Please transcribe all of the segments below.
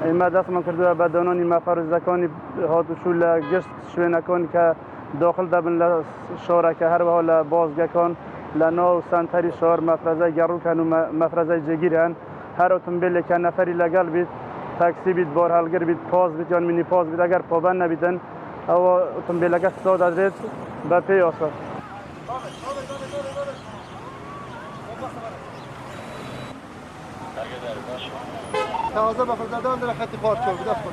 ئێمە دەستمان کردووە بە دۆنۆنی مەفەرزەکانی هاتوچوو لە گشت شوێنەکان کە داخل دەبن لە شۆرەکە هەروەها لە بازگەکان لە ناو سنتەری شار مەفرەزەی گەڕووکەن و مەفرەزەی جێگیرن هەر ئۆتۆمبیلێکە نەفەری لەگەڵ بیت تاکسی بیت بۆر هەڵگر بیت پاس بیت یان مینی پاس بیت ئەگەر پابەند نەبیتن ئەوە ئۆتۆمبیلەکە ستا دەدرێت بە پێی ئاسا تازه بخور زدن در خط پارک کرد دست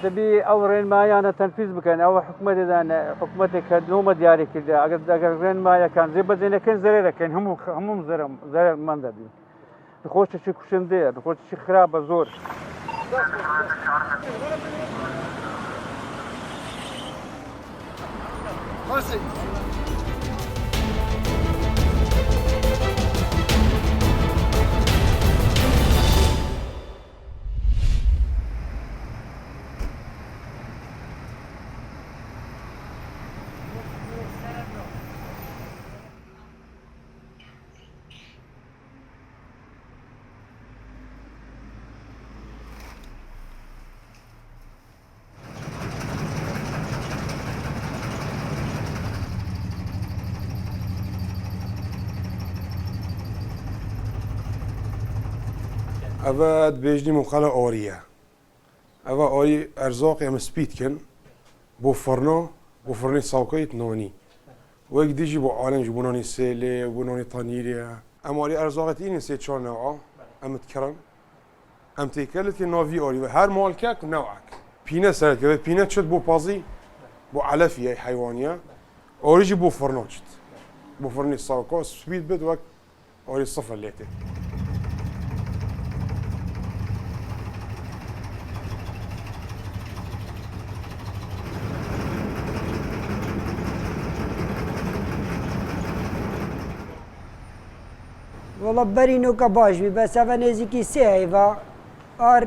دەبی ئەو ڕێنمایانە تەنفیز بکەن ئەوە حکوومەتدان حکوومەتێک کردنەوەمە دیاری کرده ئەگەر ڕێنمایەکان جێبەجێنەکەن زەرێرەکەن هەموو زەرمان دەبی خۆشتێکی کوشندەیە خۆشتێکی خراپە زۆر ئەوە دبێژنی مقالە ئۆریە ئەوە ئۆری ئەرزۆقی ئەمە سپیتکن بۆ فڕنۆ بۆ فڕنی ساڵکۆیت نۆنی وەک دیژی بۆ ئالەنج بوونانی سێلێ بوونانی تانیریە ئەم ئۆری ئەرزۆقەتی ئینە سێ چۆن نەوە ئەمت کڕن ئەم تێکەلت ناوی ئۆری هەر ماڵکەک نەوەک پینە سەرکەوێت پینە چت بۆ پازی بۆ علەفی حیوانیە ئۆریژی بۆ فڕنۆ چت بۆ فڕنی ساڵکۆ سپیت بێت وەک ئۆری سفر لێتێ وڵە بەرینۆکە باش بی بەسەبە نێزیکی سێ هەیڤە ئار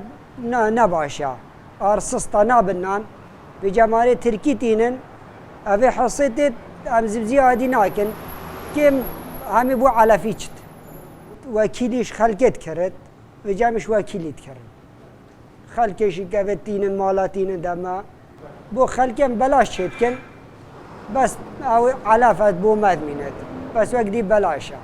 نەباشە ئار سستە نابنان بجەمارێ ترکی تینن ئەvê حەسێتێت ئەم زیادی ناکن کێم هەمی بۆ علەفی چت وەکیلیش خەلکێت کرد بجەمیش وەکیلیت کرد خەلکێشی کەوێت تینن ماڵاتینە دەمە بۆ خەلکێم بەلاش چێتکن بەس ئەو علەفەت بۆ مەدمینێت بەس وەک دی بەلاشە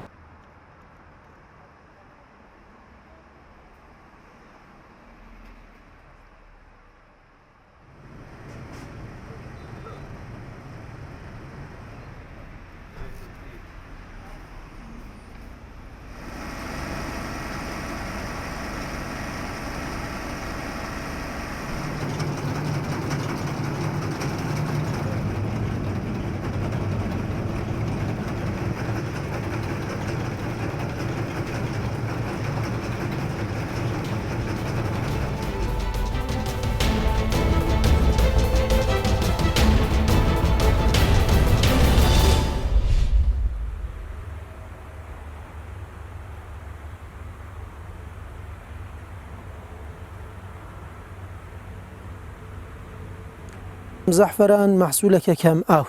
زەعفەران مەحسوولێکە کەم ئاو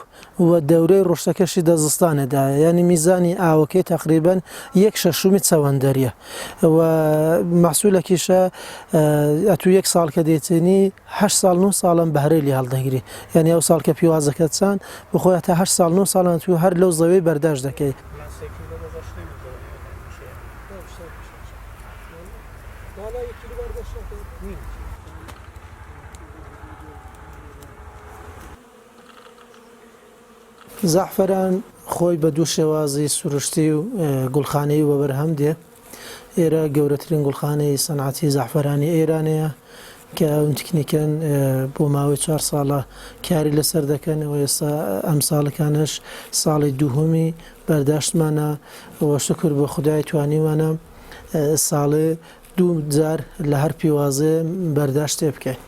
و دەورەی ڕۆژتەکەشی دەزستانەدا یعنی میزانی ئاوەکەی تقریبەن 1/6 چەوەندەریە و مەحسوولێکیشە ئەتو 1 ساڵ کە دێتێنی 8 ساڵ 9 ساڵم بەهرەی لێ هەڵدەگیری یعنی ئەو ساڵ کە پیوازەکەت چاند بخۆیە تا 8 ساڵ 9 ساڵان تو هەر لەو زەوەی بەرداشت دەکەی زەعفەران خۆی بە دوو شێوازی سروشتی و گوڵخانەی وە بەرهەم دێ ئێرە گەورەترین گوڵخانەی سەنعەتی زەعفەرانی ئێرانەیە کە ئەون تکنیکەن بۆ ماوەی 4 ساڵە کاری لەسەر دەکەن و ئێستا ئەم ساڵەکانش ساڵی دووهەمی بەرداشتمانە و شکر بۆ خودای توانیوانە ساڵێ 2 جار لە هەر پیوازێ بەرداشت تێ بکەین